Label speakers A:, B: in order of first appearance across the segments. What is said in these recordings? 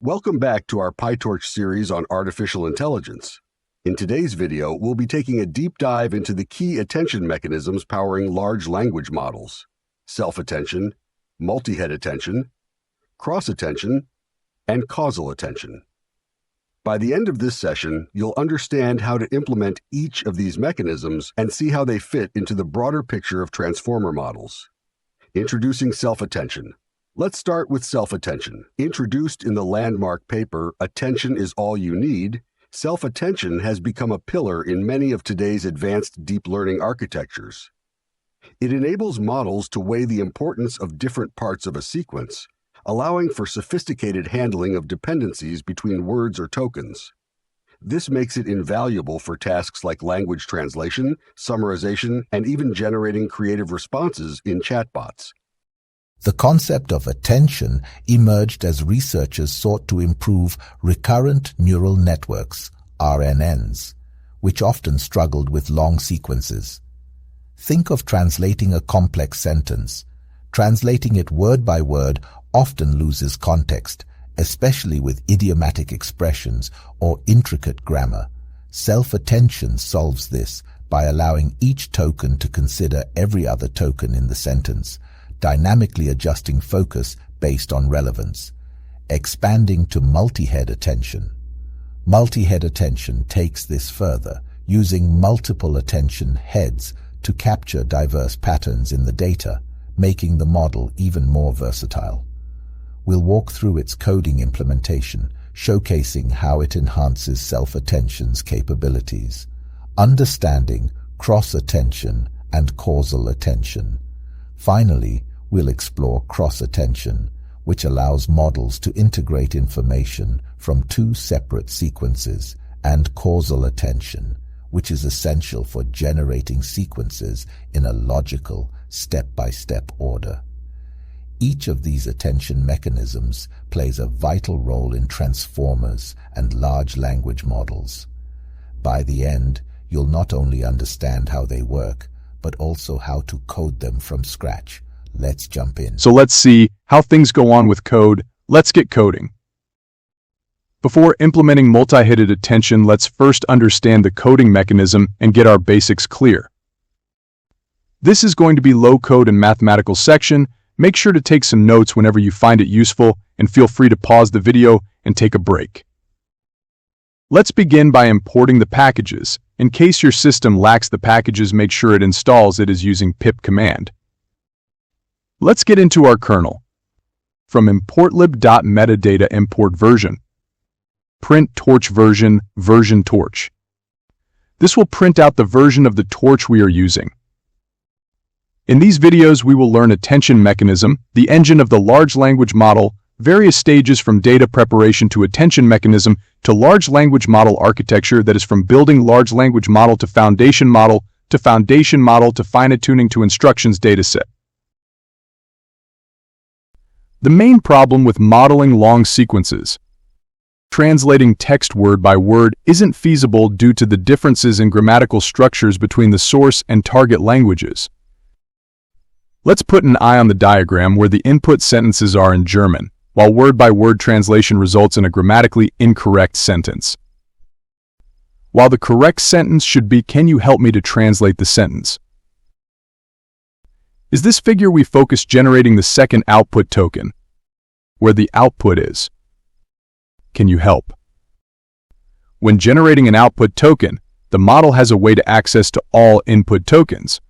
A: Welcome back to our PyTorch series on artificial intelligence. In today's video, we'll be taking a deep dive into the key attention mechanisms powering large language models: self-attention, multi-head attention, cross-attention, and causal attention. By the end of this session, you'll understand how to implement each of these mechanisms and see how they fit into the broader picture of transformer models. Introducing self-attention. Let's start with self-attention. Introduced in the landmark paper, "Attention is All You Need," self-attention has become a pillar in many of today's advanced deep learning architectures. It enables models to weigh the importance of different parts of a sequence, allowing for sophisticated handling of dependencies between words or tokens. This makes it invaluable for tasks like language translation, summarization, and even generating creative responses in chatbots.
B: The concept of attention emerged as researchers sought to improve recurrent neural networks, RNNs, which often struggled with long sequences. Think of translating a complex sentence. Translating it word by word often loses context, especially with idiomatic expressions or intricate grammar. Self-attention solves this by allowing each token to consider every other token in the sentence, dynamically adjusting focus based on relevance. Expanding to multi-head attention. Multi-head attention takes this further, using multiple attention heads to capture diverse patterns in the data, making the model even more versatile. We'll walk through its coding implementation, showcasing how it enhances self-attention's capabilities. Understanding cross-attention and causal attention. Finally, we'll explore cross-attention, which allows models to integrate information from two separate sequences, and causal attention, which is essential for generating sequences in a logical, step-by-step order. Each of these attention mechanisms plays a vital role in transformers and large language models. By the end, you'll not only understand how they work, but also how to code them from scratch. Let's jump in.
C: So let's see how things go on with code. Let's get coding. Before implementing multi-headed attention, let's first understand the coding mechanism and get our basics clear. This is going to be low-code and mathematical section. Make sure to take some notes whenever you find it useful, and feel free to pause the video and take a break. Let's begin by importing the packages. In case your system lacks the packages, make sure it installs it as using pip command. Let's get into our kernel. From importlib.metadata, import version. Print torch version, version torch. This will print out the version of the torch we are using. In these videos, we will learn attention mechanism, the engine of the large language model, various stages from data preparation to attention mechanism to large language model architecture, that is from building large language model to foundation model to fine-tuning to instructions dataset. The main problem with modeling long sequences. Translating text word by word isn't feasible due to the differences in grammatical structures between the source and target languages. Let's put an eye on the diagram where the input sentences are in German, while word-by-word translation results in a grammatically incorrect sentence. While the correct sentence should be, "Can you help me to translate the sentence?" Is this figure we focus generating the second output token, where the output is "Can you help?" When generating an output token, the model has a way to access to all input tokens.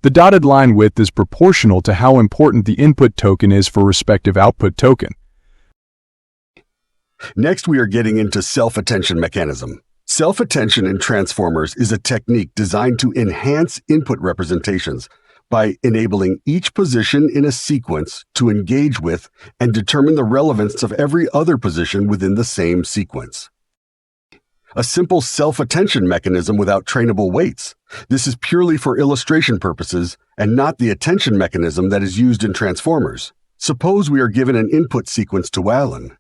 C: The dotted line width is proportional to how important the input token is for respective output token.
A: Next, we are getting into self-attention mechanism. Self-attention in transformers is a technique designed to enhance input representations by enabling each position in a sequence to engage with and determine the relevance of every other position within the same sequence. A simple self-attention mechanism without trainable weights. This is purely for illustration purposes and not the attention mechanism that is used in transformers. Suppose we are given an input sequence to Alan.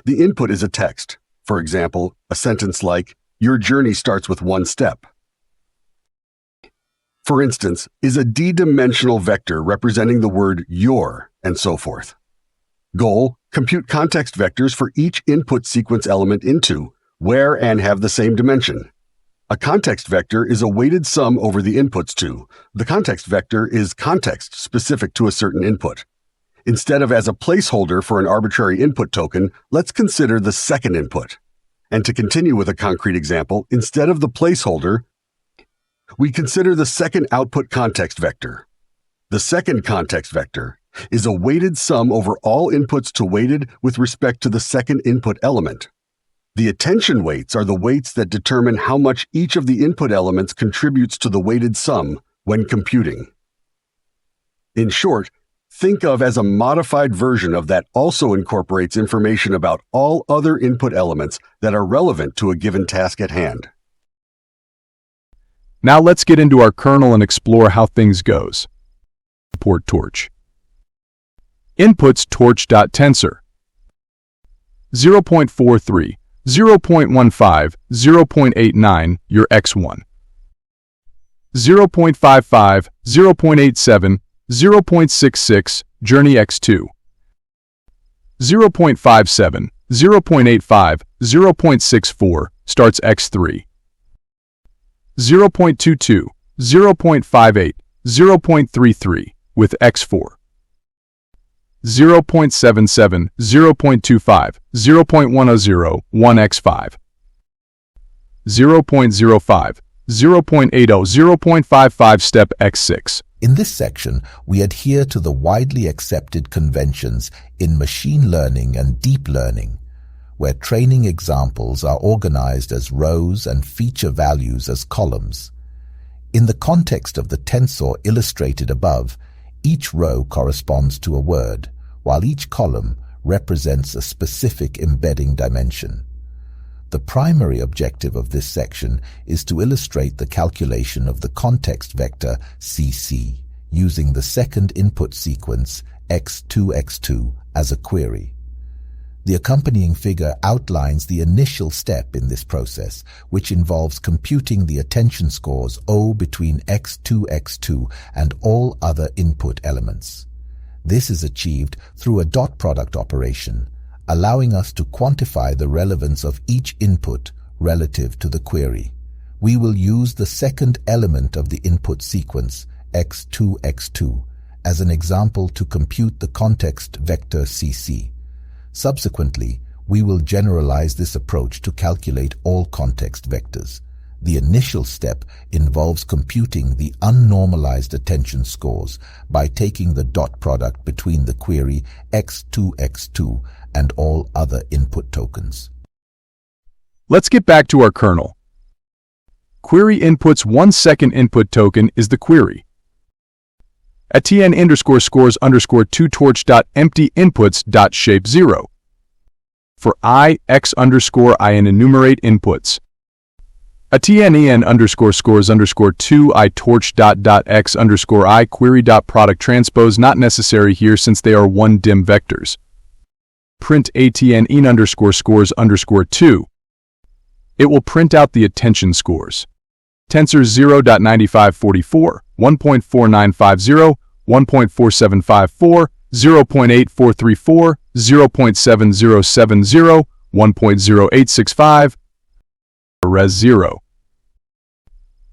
A: The input is a text. For example, a sentence like, "Your journey starts with one step." For instance, is a d-dimensional vector representing the word your, and so forth. Goal, Compute context vectors for each input sequence element into, where and have the same dimension. A context vector is a weighted sum over the inputs to. The context vector is context specific to a certain input. Instead of as a placeholder for an arbitrary input token, let's consider the second input. And to continue with a concrete example, instead of the placeholder, we consider the second output context vector. The second context vector is a weighted sum over all inputs to weighted with respect to the second input element. The attention weights are the weights that determine how much each of the input elements contributes to the weighted sum when computing. In short, think of as a modified version of that also incorporates information about all other input elements that are relevant to a given task at hand.
C: Now let's get into our kernel and explore how things goes. Import torch. Inputs torch.tensor 0.43, 0.15, 0.89, your x1. 0.55, 0.87, 0.66, journey x2. 0.57, 0.85, 0.64, starts x3. 0.22, 0.58, 0.33, with x4. 0.77, 0.25, 0.100, 1x5. 0.05, 0.80, 0.55, step x6.
B: In this section, we adhere to the widely accepted conventions in machine learning and deep learning, where training examples are organized as rows and feature values as columns. In the context of the tensor illustrated above, each row corresponds to a word, while each column represents a specific embedding dimension. The primary objective of this section is to illustrate the calculation of the context vector CC using the second input sequence x2x2 as a query. The accompanying figure outlines the initial step in this process, which involves computing the attention scores O between x2, and all other input elements. This is achieved through a dot product operation, allowing us to quantify the relevance of each input relative to the query. We will use the second element of the input sequence, x2, as an example to compute the context vector CC. Subsequently, we will generalize this approach to calculate all context vectors. The initial step involves computing the unnormalized attention scores by taking the dot product between the query x2 and all other input tokens.
C: Let's get back to our kernel. Query inputs 1 second input token is the query. At tn_scores_2 torch.empty inputs.shape 0. For I, x_in enumerate inputs. A tnen_scores_2 I torch.x_I query.product transpose not necessary here since they are one dim vectors. Print atn_scores_2. It will print out the attention scores. Tensor 0.9544, 1.4950, 1.4754, 0.8434, 0.7070, 1.0865, res 0.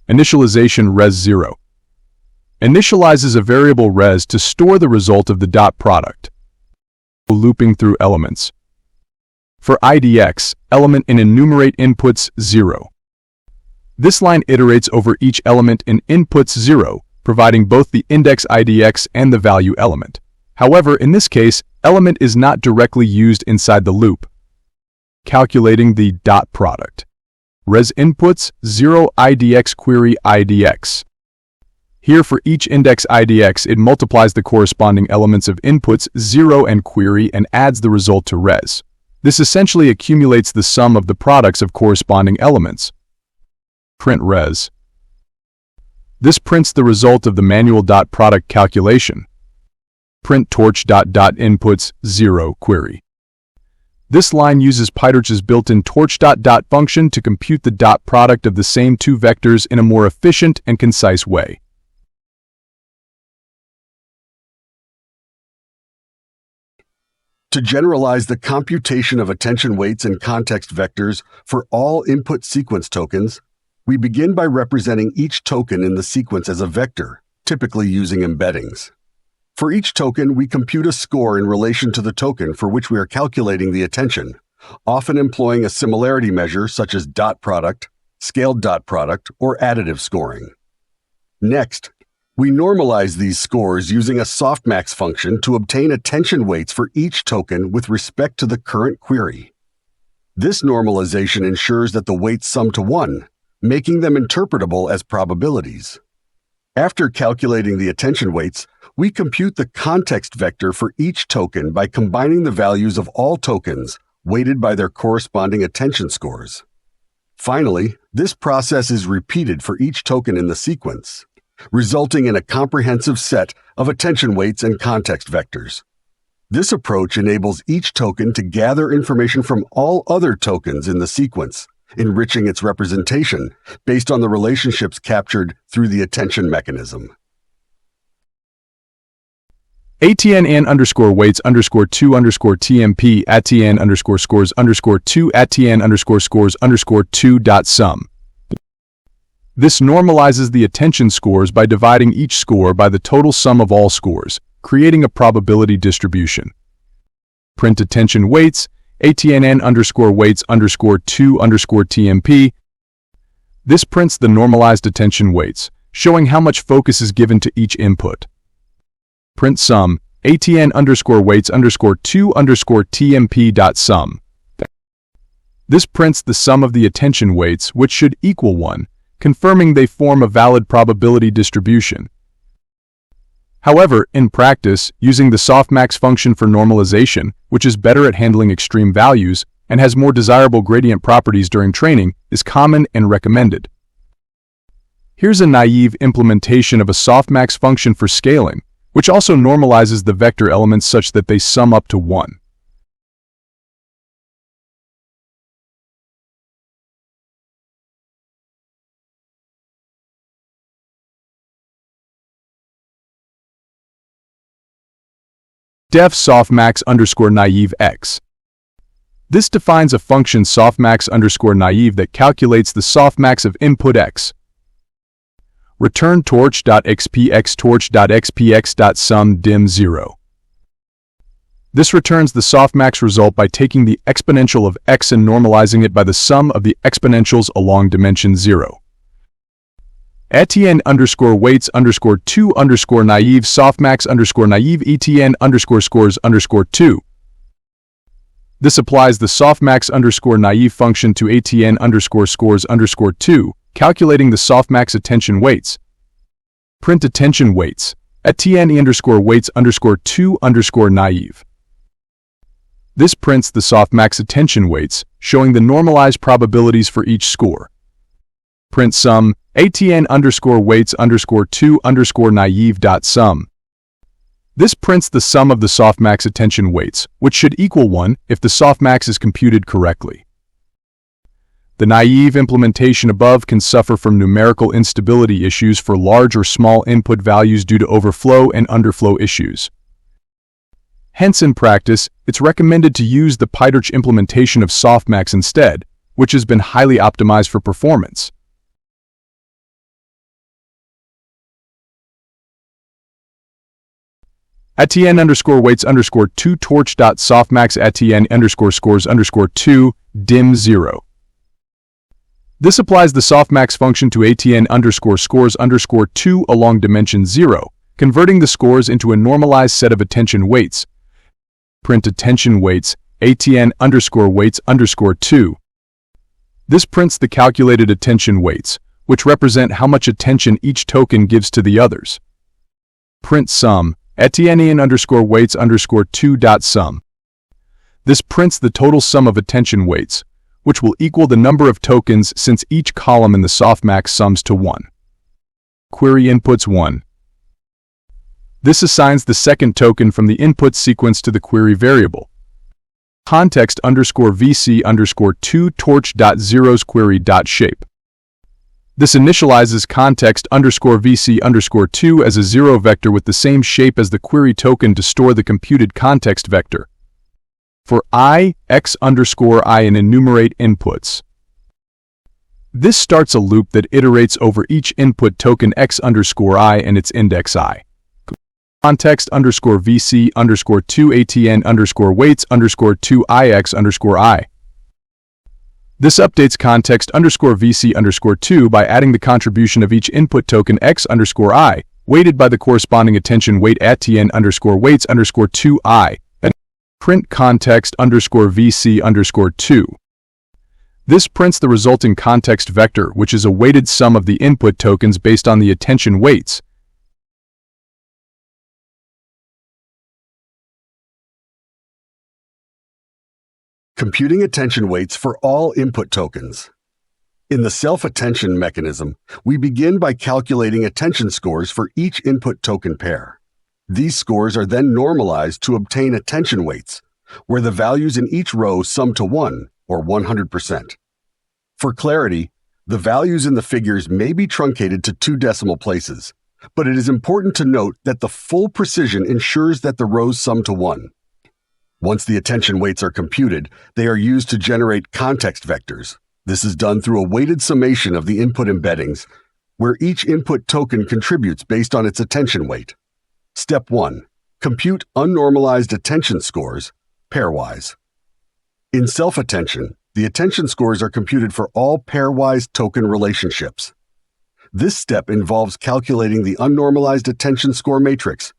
C: Initialization res 0. Initializes a variable res to store the result of the dot product. Looping through elements. For IDX, element in enumerate inputs 0. This line iterates over each element in inputs 0, providing both the index IDX and the value element. However, in this case, element is not directly used inside the loop. Calculating the dot product. Res inputs 0 IDX query IDX. Here for each index IDX, it multiplies the corresponding elements of inputs 0 and query and adds the result to res. This essentially accumulates the sum of the products of corresponding elements. Print res. This prints the result of the manual dot product calculation. Print torch.inputs 0 query. This line uses PyTorch's built-in torch.dot function to compute the dot product of the same two vectors in a more efficient and concise way.
A: To generalize the computation of attention weights and context vectors for all input sequence tokens, we begin by representing each token in the sequence as a vector, typically using embeddings. For each token, we compute a score in relation to the token for which we are calculating the attention, often employing a similarity measure such as dot product, scaled dot product, or additive scoring. Next, we normalize these scores using a softmax function to obtain attention weights for each token with respect to the current query. This normalization ensures that the weights sum to 1, making them interpretable as probabilities. After calculating the attention weights, we compute the context vector for each token by combining the values of all tokens, weighted by their corresponding attention scores. Finally, this process is repeated for each token in the sequence, resulting in a comprehensive set of attention weights and context vectors. This approach enables each token to gather information from all other tokens in the sequence, enriching its representation based on the relationships captured through the attention mechanism.
C: ATN_weights_2_TMP ATN_scores_2 This normalizes the attention scores by dividing each score by the total sum of all scores, creating a probability distribution. Print attention weights ATN_weights_2_TMP. This prints the normalized attention weights, showing how much focus is given to each input. Print sum ATN_weights_2_TMP.sum. This prints the sum of the attention weights, which should equal 1, confirming they form a valid probability distribution. However, in practice, using the softmax function for normalization, which is better at handling extreme values and has more desirable gradient properties during training, is common and recommended. Here's a naive implementation of a softmax function for scaling, which also normalizes the vector elements such that they sum up to 1. Def softmax_naive x. This defines a function softmax_naive that calculates the softmax of input x. Return torch.xpx torch.xpx.sum dim 0. This returns the softmax result by taking the exponential of x and normalizing it by the sum of the exponentials along dimension 0. ATN_weights_2_naive softmax_naive ETN_scores_2. This applies the softmax_naive function to ATN_scores_2, calculating the softmax attention weights. Print attention weights ATN_weights_2_naive. This prints the softmax attention weights, showing the normalized probabilities for each score. Print sum ATN_weights_2_naive.sum. This prints the sum of the softmax attention weights, which should equal 1 if the softmax is computed correctly. The naive implementation above can suffer from numerical instability issues for large or small input values due to overflow and underflow issues. Hence, in practice, it's recommended to use the PyTorch implementation of softmax instead, which has been highly optimized for performance. ATN_weights_2 torch.softmax ATN_scores_2 dim 0. This applies the softmax function to ATN_scores_2 along dimension 0, converting the scores into a normalized set of attention weights. Print attention weights ATN_weights_2. This prints the calculated attention weights, which represent how much attention each token gives to the others. Print sum ATN_weights_2.sum. This prints the total sum of attention weights, which will equal the number of tokens since each column in the softmax sums to 1. Query inputs 1. This assigns the second token from the input sequence to the query variable. Context_VC_2 torch.zeros query.shape. This initializes context_VC_2 as a 0 vector with the same shape as the query token to store the computed context vector. For I, x underscore I and enumerate inputs. This starts a loop that iterates over each input token x underscore I and its index I. Context underscore vc underscore 2 atn underscore weights underscore 2 ix underscore I. This updates context underscore vc underscore 2 by adding the contribution of each input token x underscore I, weighted by the corresponding attention weight atn underscore weights underscore 2 I, and print context underscore vc underscore 2. This prints the resulting context vector, which is a weighted sum of the input tokens based on the attention weights.
A: Computing attention weights for all input tokens. In the self-attention mechanism, we begin by calculating attention scores for each input token pair. These scores are then normalized to obtain attention weights, where the values in each row sum to 1, or 100%. For clarity, the values in the figures may be truncated to 2 decimal places, but it is important to note that the full precision ensures that the rows sum to 1. Once the attention weights are computed, they are used to generate context vectors. This is done through a weighted summation of the input embeddings, where each input token contributes based on its attention weight. Step 1. Compute unnormalized attention scores, pairwise. In self-attention, the attention scores are computed for all pairwise token relationships. This step involves calculating the unnormalized attention score matrix,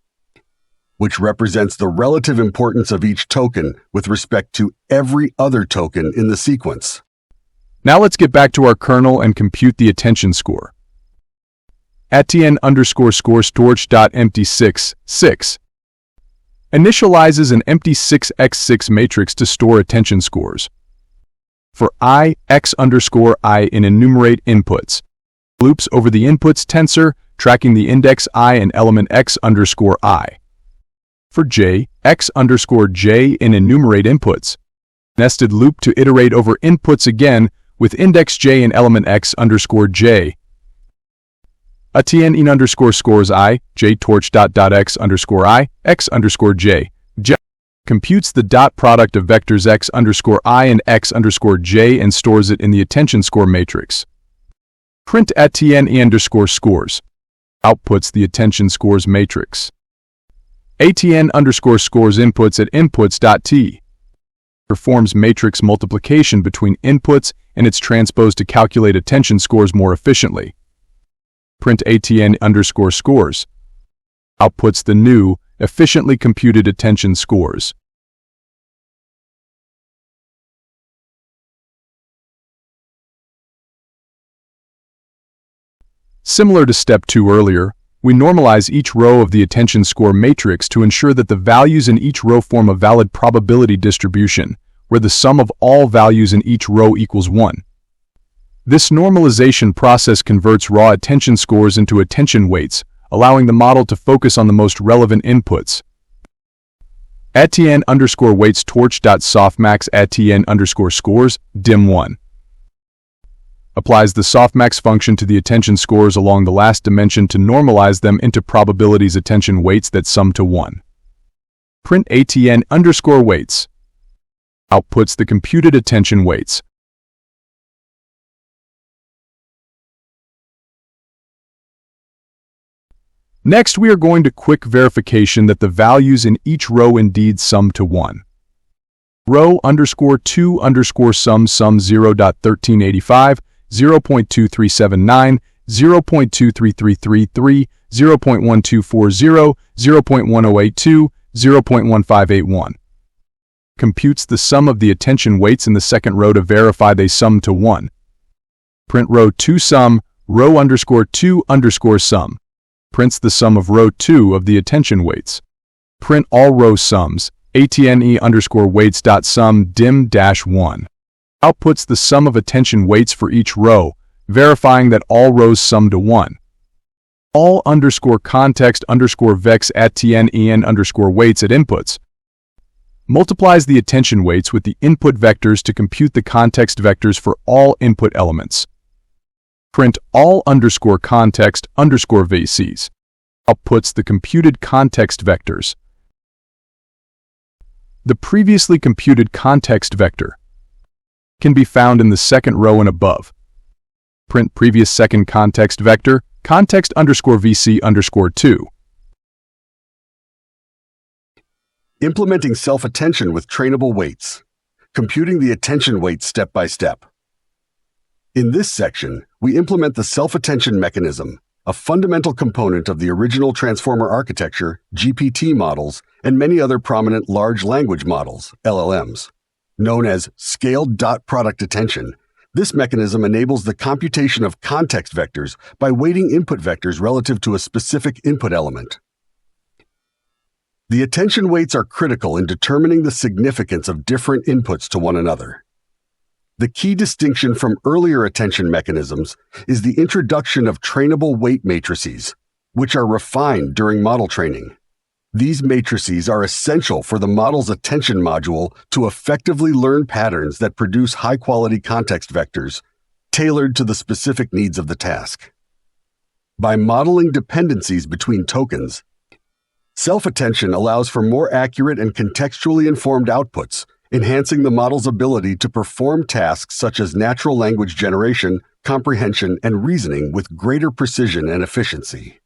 A: which represents the relative importance of each token with respect to every other token in the sequence.
C: Now let's get back to our kernel and compute the attention score. atn underscore score storage.empty6, 6 initializes an empty 6x6 matrix to store attention scores. For I, x underscore I in enumerate inputs, loops over the inputs tensor, tracking the index I and element x underscore I. For j, x underscore j in enumerate inputs, nested loop to iterate over inputs again with index j and element x underscore j. atn in underscore scores I, j torch.x underscore I, x underscore j. J computes the dot product of vectors x underscore I and x underscore j and stores it in the attention score matrix. Print atn e underscore scores outputs the attention scores matrix. atn underscore scores inputs at inputs.t performs matrix multiplication between inputs and it's transposed to calculate attention scores more efficiently. Print atn underscore scores outputs the new, efficiently computed attention scores. Similar to step 2 earlier, we normalize each row of the attention score matrix to ensure that the values in each row form a valid probability distribution, where the sum of all values in each row equals 1. This normalization process converts raw attention scores into attention weights, allowing the model to focus on the most relevant inputs. atn underscore weights torch.softmax atn underscore scores dim1 applies the softmax function to the attention scores along the last dimension to normalize them into probabilities attention weights that sum to 1. Print atn underscore weights outputs the computed attention weights. Next, we are going to quick verification that the values in each row indeed sum to 1. Row underscore 2 underscore sum 0.1385, 0.2379, 0.23333, 0.1240, 0.1082, 0.1581. Computes the sum of the attention weights in the second row to verify they sum to 1. Print row 2 sum, row underscore 2 underscore sum. Prints the sum of row 2 of the attention weights. Print all row sums, atne underscore weights dot sum dim-1. Outputs the sum of attention weights for each row, verifying that all rows sum to 1. All underscore context underscore vex atn en underscore weights at inputs. Multiplies the attention weights with the input vectors to compute the context vectors for all input elements. Print all underscore context underscore VCs. Outputs the computed context vectors. The previously computed context vector can be found in the second row and above. Print previous second context vector, context_VC_2.
A: Implementing self-attention with trainable weights. Computing the attention weights step by step. In this section, we implement the self-attention mechanism, a fundamental component of the original transformer architecture, GPT models, and many other prominent large language models, LLMs. Known as scaled dot product attention, this mechanism enables the computation of context vectors by weighting input vectors relative to a specific input element. The attention weights are critical in determining the significance of different inputs to one another. The key distinction from earlier attention mechanisms is the introduction of trainable weight matrices, which are refined during model training. These matrices are essential for the model's attention module to effectively learn patterns that produce high-quality context vectors tailored to the specific needs of the task. By modeling dependencies between tokens, self-attention allows for more accurate and contextually informed outputs, enhancing the model's ability to perform tasks such as natural language generation, comprehension, and reasoning with greater precision and efficiency.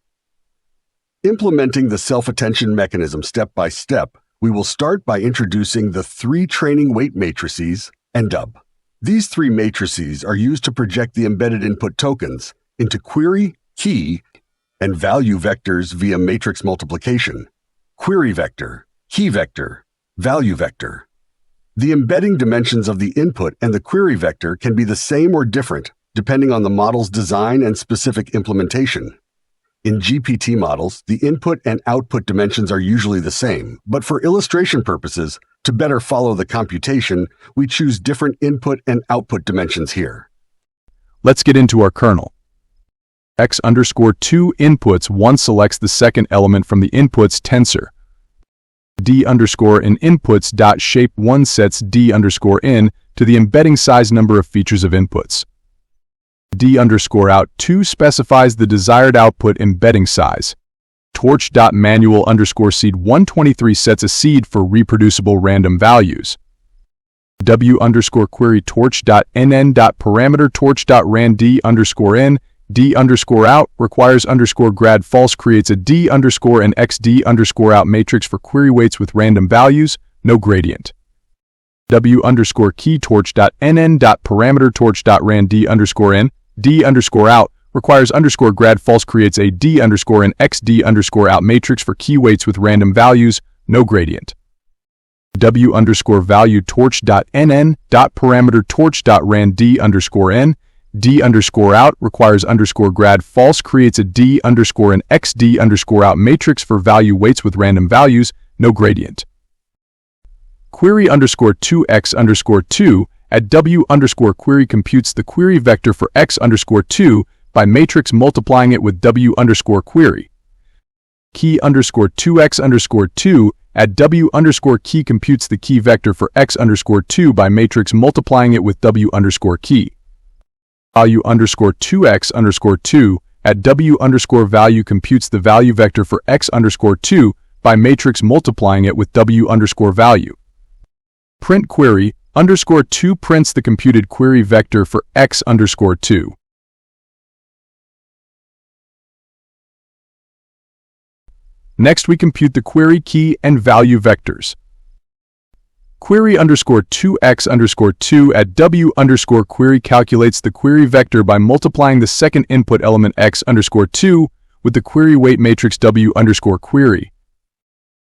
A: Implementing the self-attention mechanism step by step, we will start by introducing the 3 training weight matrices and dub. These 3 matrices are used to project the embedded input tokens into query, key, and value vectors via matrix multiplication. Query vector, key vector, value vector. The embedding dimensions of the input and the query vector can be the same or different, depending on the model's design and specific implementation. In GPT models, the input and output dimensions are usually the same, but for illustration purposes, to better follow the computation, we choose different input and output dimensions here.
C: Let's get into our kernel. x_2 inputs 1 selects the second element from the inputs tensor. d_in inputs dot shape 1 sets d_in to the embedding size number of features of inputs. d_out 2 specifies the desired output embedding size. torch.manual_seed 123 sets a seed for reproducible random values. w_query torch.nn.parameter torch.ran d_in d_out requires _grad false creates a d_in x d_out matrix for query weights with random values, no gradient. w_key torch.nn.parameter torch.ran d_in d_out requires _grad false creates a d_in x d_out matrix for key weights with random values, no gradient. w_value torch.nn.parameter torch.ran d_in d_out requires _grad false creates a d_in x d_out matrix for value weights with random values, no gradient. Query_2x_2 at w_query computes the query vector for x_2 by matrix multiplying it with w_query. Key_2x_2 at w_key computes the key vector for x_2 by matrix multiplying it with w_key. Value_2x_2 at w_value computes the value vector for x_2 by matrix multiplying it with w_value. Print query _2 prints the computed query vector for x_2. Next, we compute the query key and value vectors. Query_2x_2 at w_query calculates the query vector by multiplying the second input element x_2 with the query weight matrix w_query.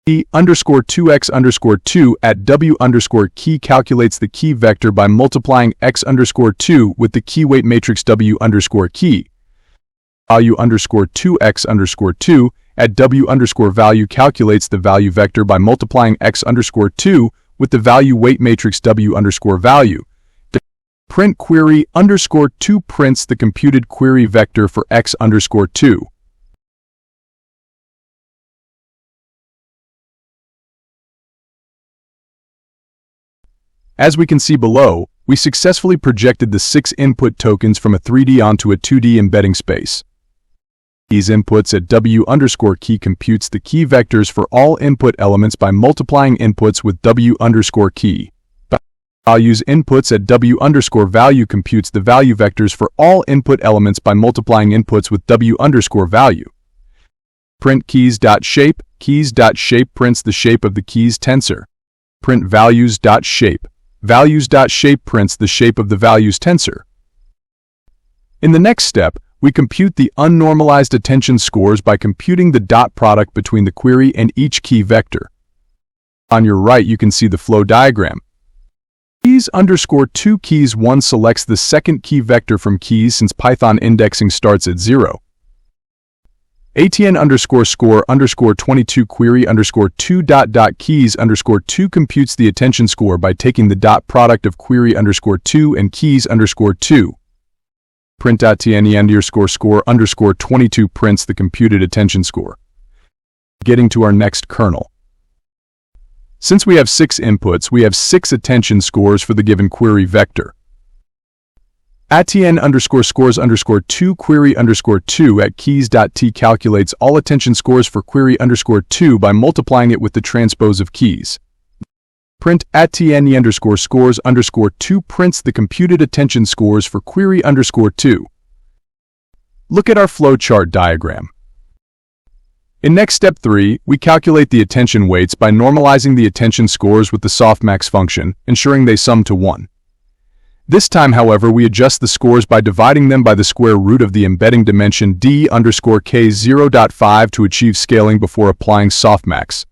C: Key_2x_2 at w_key calculates the key vector by multiplying x_2 with the key weight matrix w_key. Value_2x_2 at w_value calculates the value vector by multiplying x_2 with the value weight matrix w_value. Print query _2 prints the computed query vector for x_2. As we can see below, we successfully projected the 6 input tokens from a 3D onto a 2D embedding space. keys inputs at W underscore key computes the key vectors for all input elements by multiplying inputs with W underscore key. Values inputs at W underscore value computes the value vectors for all input elements by multiplying inputs with W underscore value. Print keys.shape. Keys.shape prints the shape of the keys tensor. Print values.shape. Values.shape prints the shape of the values tensor. In the next step, we compute the unnormalized attention scores by computing the dot product between the query and each key vector. On your right, you can see the flow diagram. Keys underscore 2 keys 1 selects the second key vector from keys since Python indexing starts at 0. ATN underscore score underscore 22 query underscore 2 dot dot keys underscore 2 computes the attention score by taking the dot product of query underscore 2 and keys underscore 2. Print.tne underscore score underscore 22 prints the computed attention score. Getting to our next kernel. Since we have 6 inputs, we have 6 attention scores for the given query vector. ATN underscore scores underscore 2 query underscore 2 at keys.t calculates all attention scores for query underscore 2 by multiplying it with the transpose of keys. Print ATN underscore scores underscore 2 prints the computed attention scores for query underscore 2. Look at our flowchart diagram. In next step 3, we calculate the attention weights by normalizing the attention scores with the softmax function, ensuring they sum to 1. This time, however, we adjust the scores by dividing them by the square root of the embedding dimension d underscore k 0.5 to achieve scaling before applying softmax.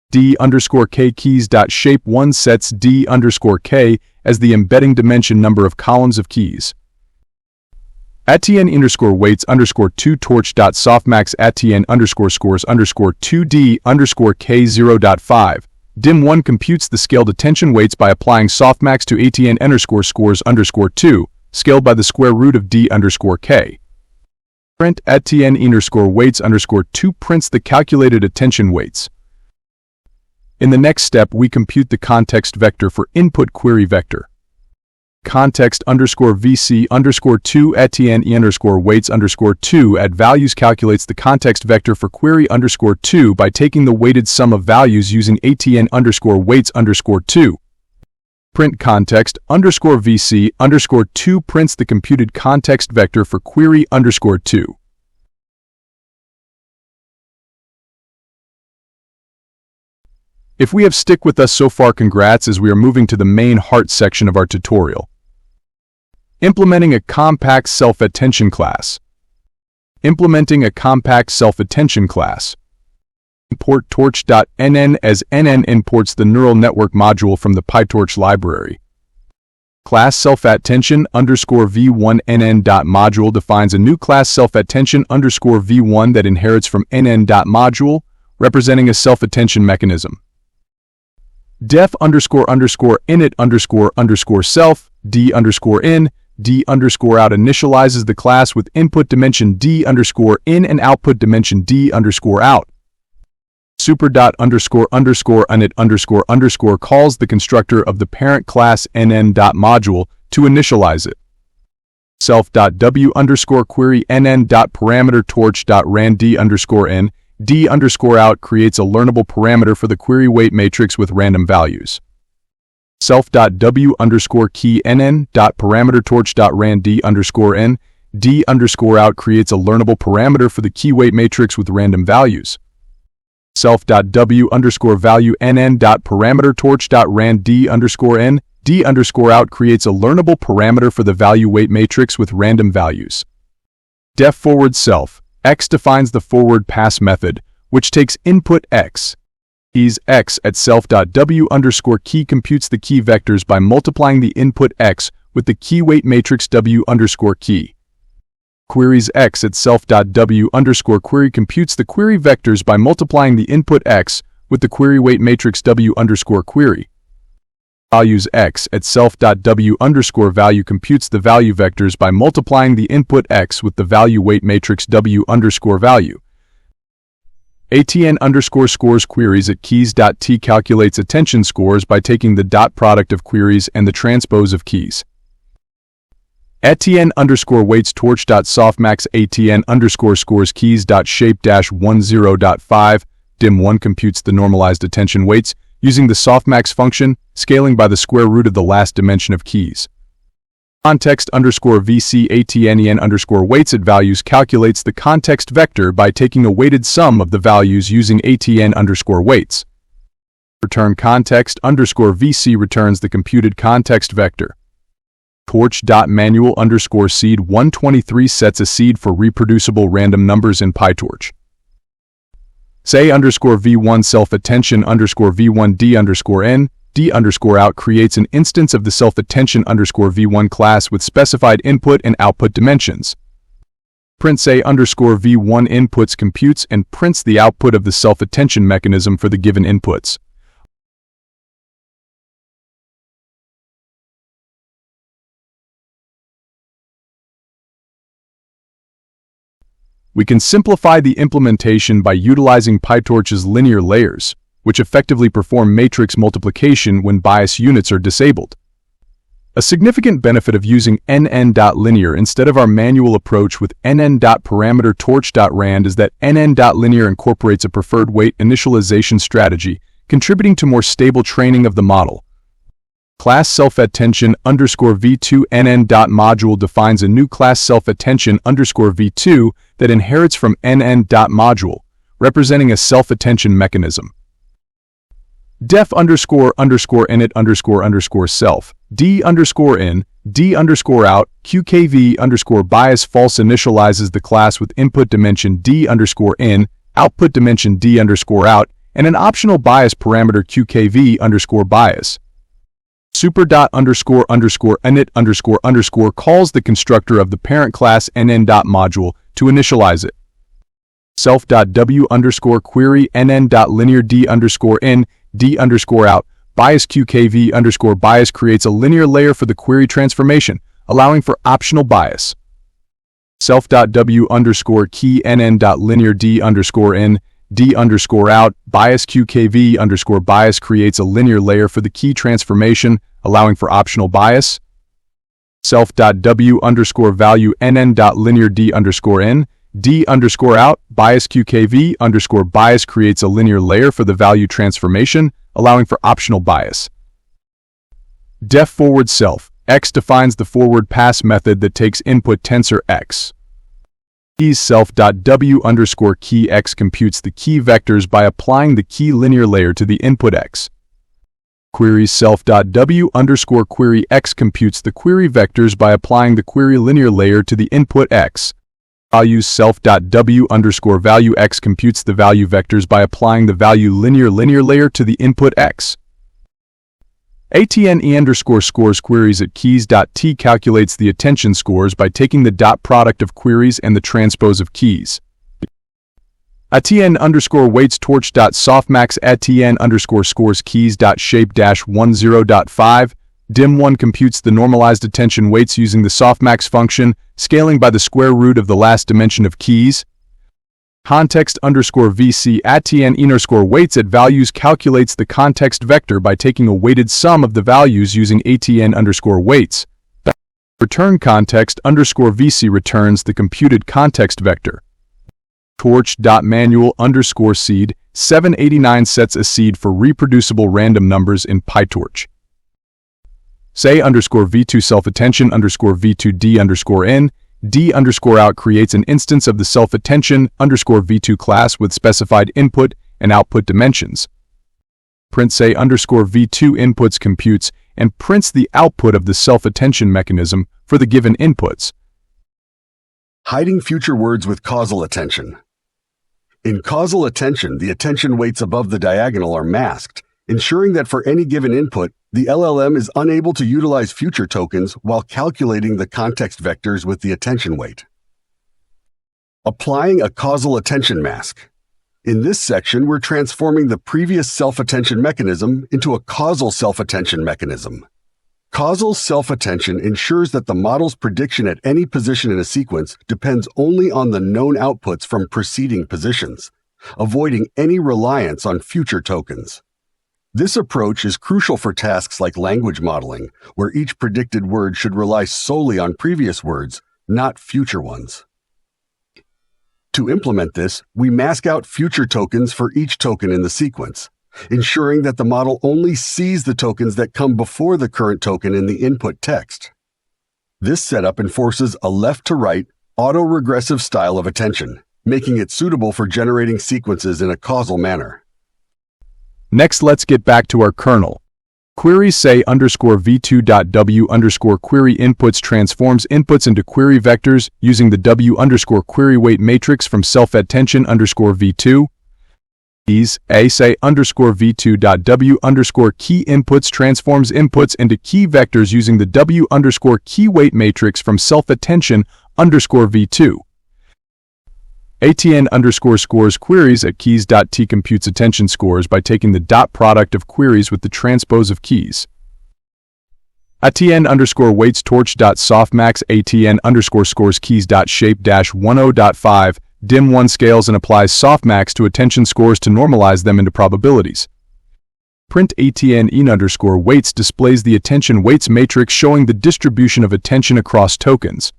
C: D underscore k keys.shape 1 sets d underscore k as the embedding dimension number of columns of keys. ATN underscore weights underscore 2 torch.softmax ATN underscore scores underscore 2d underscore k 0.5. dim1 computes the scaled attention weights by applying softmax to ATN underscore scores underscore 2, scaled by the square root of d underscore k. Print ATN underscore weights underscore 2 prints the calculated attention weights. In the next step, we compute the context vector for input query vector. Context underscore VC underscore 2 ATN underscore weights underscore 2 at values calculates the context vector for query underscore 2 by taking the weighted sum of values using ATN underscore weights underscore 2. Print context underscore VC underscore 2 prints the computed context vector for query underscore 2. If we have stick with us so far, congrats, as we are moving to the main heart section of our tutorial. Implementing a compact self-attention class. Implementing a compact self-attention class. Import torch.nn as nn imports the neural network module from the PyTorch library. Class self-attention underscore v1 nn.module defines a new class self-attention underscore v1 that inherits from nn.module, representing a self-attention mechanism. Def underscore underscore init underscore underscore self, d underscore in, d underscore out initializes the class with input dimension d underscore in and output dimension d underscore out. Super dot underscore underscore init underscore underscore calls the constructor of the parent class nn.module to initialize it. Self.w underscore query nn.parameter torch.ran d underscore in, d underscore out creates a learnable parameter for the query weight matrix with random values. Self.w underscore key nn.parameter torch.ran d underscore in, d underscore out creates a learnable parameter for the key weight matrix with random values. Self.w underscore value nn.parameter torch.ran d underscore in, d underscore out creates a learnable parameter for the value weight matrix with random values. Def forward self. X defines the forward pass method, which takes input x. Keys x at self.w underscore key computes the key vectors by multiplying the input x with the key weight matrix w underscore key. Queries x at self.w underscore query computes the query vectors by multiplying the input x with the query weight matrix w underscore query. Values x at self.w underscore value computes the value vectors by multiplying the input x with the value weight matrix w underscore value. ATN underscore scores queries at keys.t calculates attention scores by taking the dot product of queries and the transpose of keys. atn underscore weights torch.softmax atn underscore scores keys dot shape dash 10.5 dim 1 computes the normalized attention weights using the softmax function, scaling by the square root of the last dimension of keys. Context underscore vc atnen underscore weights at values calculates the context vector by taking a weighted sum of the values using atn underscore weights. Return context underscore vc returns the computed context vector. Torch.manual underscore seed 123 sets a seed for reproducible random numbers in PyTorch. Say underscore v1 self-attention underscore v1 d underscore n d underscore out creates an instance of the self-attention underscore v1 class with specified input and output dimensions. Print say underscore v1 inputs computes and prints the output of the self-attention mechanism for the given inputs. We can simplify the implementation by utilizing PyTorch's linear layers, which effectively perform matrix multiplication when bias units are disabled. A significant benefit of using nn.linear instead of our manual approach with nn.parameter torch.rand is that nn.linear incorporates a preferred weight initialization strategy, contributing to more stable training of the model. Class self-attention underscore v2 nn.module defines a new class self-attention underscore v2 that inherits from nn.module, representing a self-attention mechanism. Def underscore underscore init underscore underscore self, d underscore in, d underscore out, qkv underscore bias false initializes the class with input dimension d underscore in, output dimension d underscore out, and an optional bias parameter qkv underscore bias. Super underscore underscore init underscore underscore calls the constructor of the parent class nn.module to initialize it. Self.w underscore query nn.linear d underscore in, d underscore out, bias qkv underscore bias creates a linear layer for the query transformation, allowing for optional bias. Self.w underscore key nn.linear d underscore in, d underscore out, bias qkv underscore bias creates a linear layer for the key transformation, allowing for optional bias. Self.w underscore value nn.linear d underscore in, d underscore out, bias qkv underscore bias creates a linear layer for the value transformation, allowing for optional bias. Def forward self, x defines the forward pass method that takes input tensor x. Keys self.w underscore key x computes the key vectors by applying the key linear layer to the input x. Queries self.w underscore query x computes the query vectors by applying the query linear layer to the input x. Values self.w underscore value x computes the value vectors by applying the value linear layer to the input x. atne underscore scores queries at keys.t calculates the attention scores by taking the dot product of queries and the transpose of keys. atn underscore weights torch.softmax atn underscore scores keys dot shape dash 10.5 dim 1 computes the normalized attention weights using the softmax function, scaling by the square root of the last dimension of keys. Context underscore vc atn underscore weights at values calculates the context vector by taking a weighted sum of the values using atn underscore weights. Return context underscore vc returns the computed context vector. Torch.manual underscore seed 789 sets a seed for reproducible random numbers in PyTorch. Say underscore v2 self-attention underscore v2 d underscore in, d underscore out creates an instance of the self-attention underscore v2 class with specified input and output dimensions. Print say underscore v2 inputs computes and prints the output of the self-attention mechanism for the given inputs.
A: Hiding future words with causal attention. In causal attention, the attention weights above the diagonal are masked, ensuring that for any given input, the LLM is unable to utilize future tokens while calculating the context vectors with the attention weight. Applying a causal attention mask. In this section, we're transforming the previous self-attention mechanism into a causal self-attention mechanism. Causal self-attention ensures that the model's prediction at any position in a sequence depends only on the known outputs from preceding positions, avoiding any reliance on future tokens. This approach is crucial for tasks like language modeling, where each predicted word should rely solely on previous words, not future ones. To implement this, we mask out future tokens for each token in the sequence, ensuring that the model only sees the tokens that come before the current token in the input text. This setup enforces a left-to-right, auto-regressive style of attention, making it suitable for generating sequences in a causal manner.
C: Next, let's get back to our kernel. Queries say _v2.w underscore query inputs transforms inputs into query vectors using the w underscore query weight matrix from self-attention underscore v2. Keys a say underscore v2.w underscore key inputs transforms inputs into key vectors using the w underscore key weight matrix from self-attention underscore v2. ATN underscore scores queries at keys.t computes attention scores by taking the dot product of queries with the transpose of keys. ATN underscore weights torch.softmax ATN underscore scores keys.shape-10.5 dim1 scales and applies softmax to attention scores to normalize them into probabilities. Print ATN in underscore weights displays the attention weights matrix showing the distribution of attention across tokens.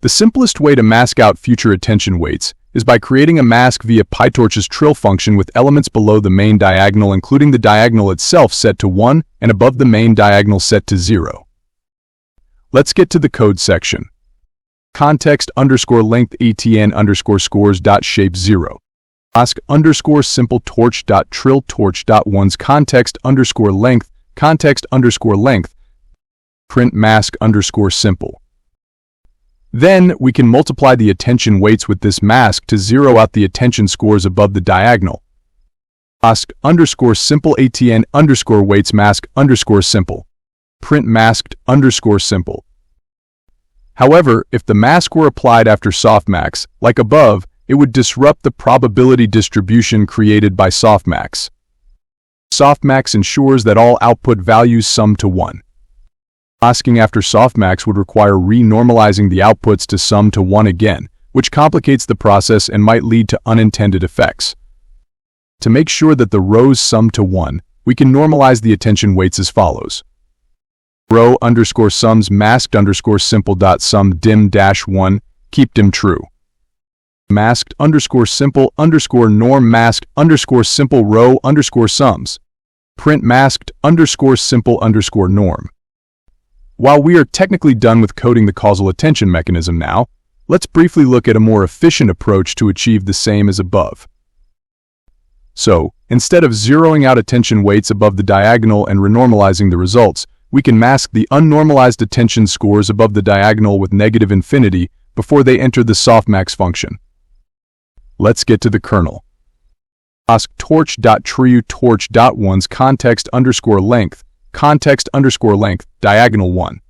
C: The simplest way to mask out future attention weights is by creating a mask via PyTorch's trill function with elements below the main diagonal including the diagonal itself set to 1 and above the main diagonal set to 0. Let's get to the code section. Context underscore length ATN underscore scores dot shape 0. Mask underscore simple torch dot trill torch dot one's context underscore length print mask underscore simple. Then we can multiply the attention weights with this mask to zero out the attention scores above the diagonal. Mask underscore simple ATN underscore weights mask underscore simple. Print masked underscore simple. However, if the mask were applied after softmax, like above, it would disrupt the probability distribution created by softmax. Softmax ensures that all output values sum to 1. Masking after softmax would require renormalizing the outputs to sum to 1 again, which complicates the process and might lead to unintended effects. To make sure that the rows sum to 1, we can normalize the attention weights as follows. Row underscore sums masked underscore simple dot sum dim dash 1, keep dim true. Masked underscore simple underscore norm masked underscore simple row underscore sums. Print masked underscore simple underscore norm. While we are technically done with coding the causal attention mechanism now, let's briefly look at a more efficient approach to achieve the same as above. So, instead of zeroing out attention weights above the diagonal and renormalizing the results, we can mask the unnormalized attention scores above the diagonal with negative infinity before they enter the softmax function. Let's get to the kernel. Ask torch.true torch.one's context underscore length diagonal 1.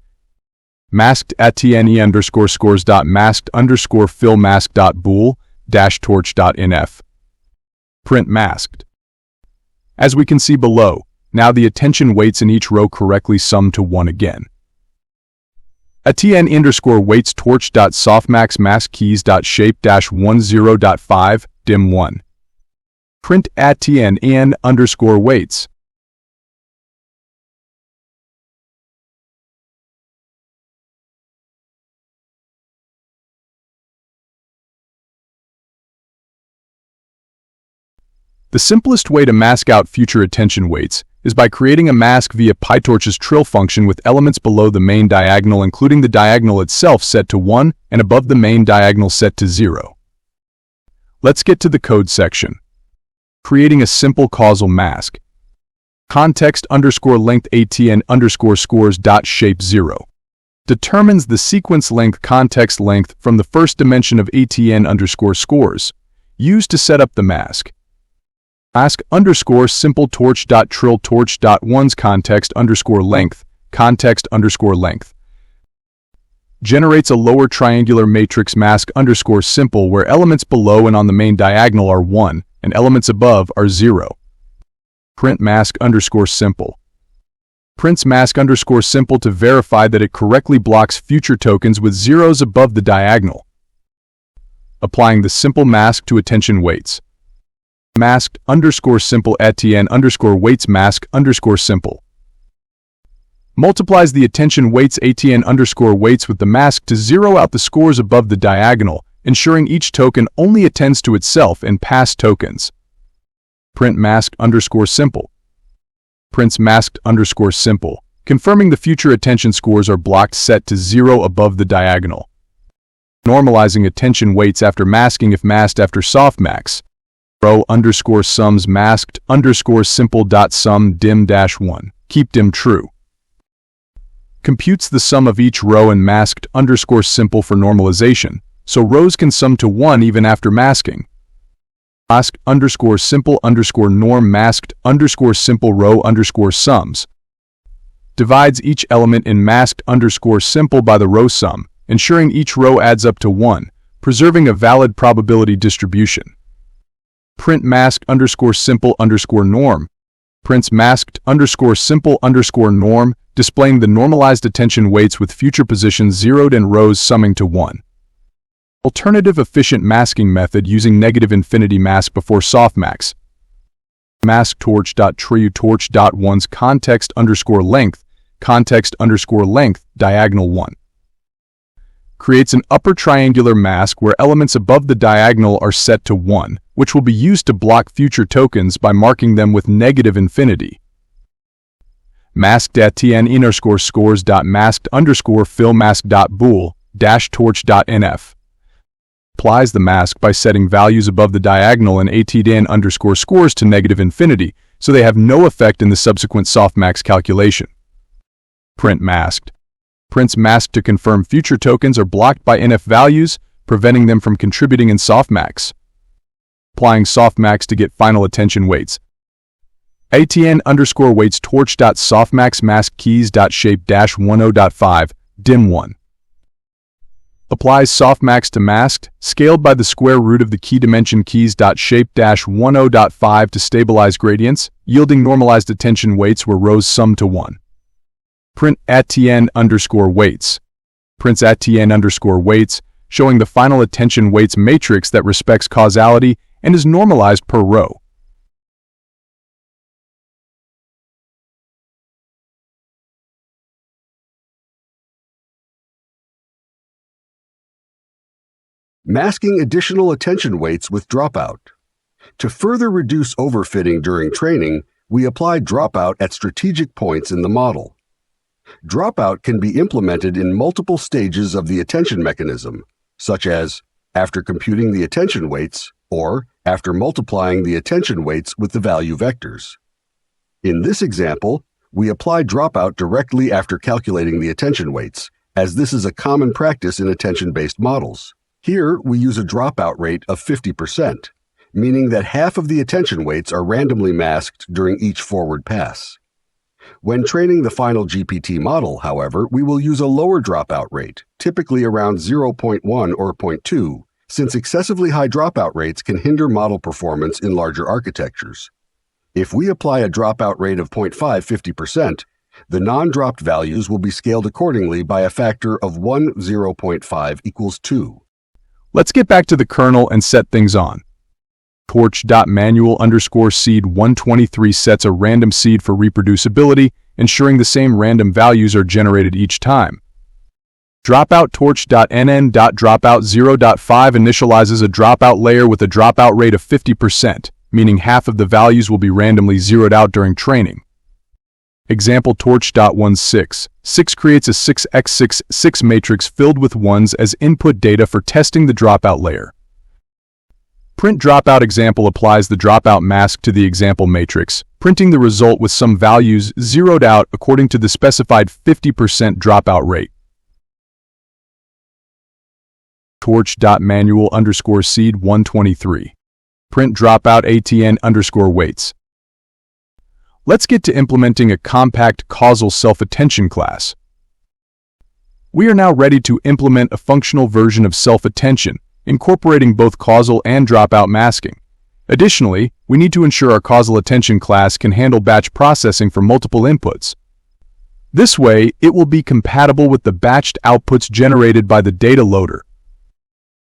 C: Masked atne underscore scores dot masked underscore fill mask dot bool dash torch dot inf. Print masked. As we can see below, now the attention weights in each row correctly sum to 1 again. ATN underscore weights torch dot softmax mask keys dot shape dash 10.5 dim 1. Print ATN in underscore weights. The simplest way to mask out future attention weights is by creating a mask via PyTorch's trill function with elements below the main diagonal including the diagonal itself set to 1 and above the main diagonal set to 0. Let's get to the code section. Creating a simple causal mask. Context underscore length ATN underscore scores dot shape 0. Determines the sequence length context length from the first dimension of ATN underscore scores, used to set up the mask. Mask underscore simple torch dot trill torch dot one's context underscore length generates a lower triangular matrix mask underscore simple where elements below and on the main diagonal are 1 and elements above are 0. Print mask underscore simple. Prints mask underscore simple to verify that it correctly blocks future tokens with zeros above the diagonal. Applying the simple mask to attention weights. masked underscore simple atn underscore weights mask underscore simple. Multiplies the attention weights atn underscore weights with the mask to zero out the scores above the diagonal, ensuring each token only attends to itself and past tokens. Print masked underscore simple. Prints masked underscore simple, confirming the future attention scores are blocked set to 0 above the diagonal. Normalizing attention weights after masking if masked after softmax. Row underscore sums masked underscore simple dot sum dim dash 1. Keep dim true. Computes the sum of each row and masked underscore simple for normalization, so rows can sum to 1 even after masking. Mask underscore simple underscore norm masked underscore simple row underscore sums. Divides each element in masked underscore simple by the row sum, ensuring each row adds up to 1, preserving a valid probability distribution. Print masked underscore simple underscore norm. Prints masked underscore simple underscore norm, displaying the normalized attention weights with future positions zeroed and rows summing to 1. Alternative efficient masking method using negative infinity mask before softmax. Mask torch.true torch.one's context underscore length diagonal 1. Creates an upper triangular mask where elements above the diagonal are set to 1, which will be used to block future tokens by marking them with negative infinity. Mask.tn underscore scores.masked underscore fill mask.bool dash torch.nf. Applies the mask by setting values above the diagonal and atn underscore scores to negative infinity, so they have no effect in the subsequent softmax calculation. Print masked. Prints masked to confirm future tokens are blocked by NF values, preventing them from contributing in softmax. Applying softmax to get final attention weights. atn underscore weights torch.softmax mask keys.shape-10.5 dim 1. Applies softmax to masked, scaled by the square root of the key dimension keys.shape-10.5 to stabilize gradients, yielding normalized attention weights where rows sum to 1. Print atn underscore weights. Prints atn underscore weights, showing the final attention weights matrix that respects causality and is normalized per row.
A: Masking additional attention weights with dropout. To further reduce overfitting during training, we apply dropout at strategic points in the model. Dropout can be implemented in multiple stages of the attention mechanism, such as after computing the attention weights or after multiplying the attention weights with the value vectors. In this example, we apply dropout directly after calculating the attention weights, as this is a common practice in attention-based models. Here, we use a dropout rate of 50%, meaning that half of the attention weights are randomly masked during each forward pass. When training the final GPT model, however, we will use a lower dropout rate, typically around 0.1 or 0.2, since excessively high dropout rates can hinder model performance in larger architectures. If we apply a dropout rate of 50%, the non-dropped values will be scaled accordingly by a factor of 0.5 equals 2.
C: Let's get back to the kernel and set things on. Torch.manual underscore seed 123 sets a random seed for reproducibility, ensuring the same random values are generated each time. Dropout torch.nn.dropout 0.5 initializes a dropout layer with a dropout rate of 50%, meaning half of the values will be randomly zeroed out during training. Example torch.16 creates a 6x6 matrix filled with ones as input data for testing the dropout layer. Print dropout example applies the dropout mask to the example matrix, printing the result with some values zeroed out according to the specified 50% dropout rate. Torch.manual underscore seed 123. Print dropout atn underscore weights. Let's get to implementing a compact causal self-attention class. We are now ready to implement a functional version of self-attention, incorporating both causal and dropout masking. Additionally, we need to ensure our causal attention class can handle batch processing for multiple inputs. This way, it will be compatible with the batched outputs generated by the data loader.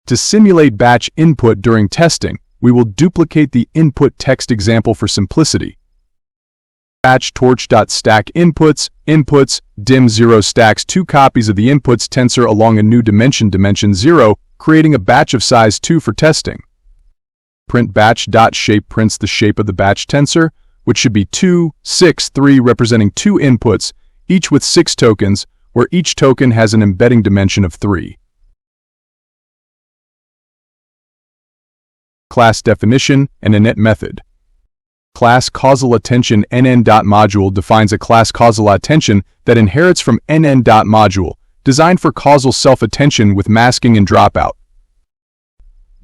C: To simulate batch input during testing, we will duplicate the input text example for simplicity. Batch torch.stack inputs, dim0 stacks 2 copies of the inputs tensor along a new dimension 0, creating a batch of size 2 for testing. Print batch.shape prints the shape of the batch tensor, which should be 2, 6, 3, representing 2 inputs, each with 6 tokens, where each token has an embedding dimension of 3. Class definition and init method. Class causal attention nn.module defines a class causal attention that inherits from nn.module, designed for causal self-attention with masking and dropout.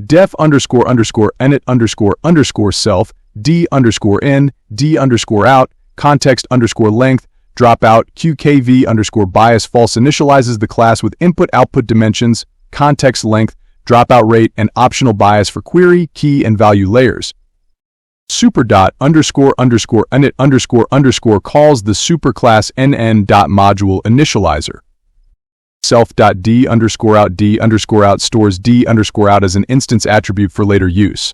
C: Def __init _self d_in d_out context _length dropout qkv _bias false initializes the class with input-output dimensions, context length, dropout rate, and optional bias for query, key, and value layers. Super.__init calls the superclass nn.module initializer. Self.d_out stores d_out as an instance attribute for later use.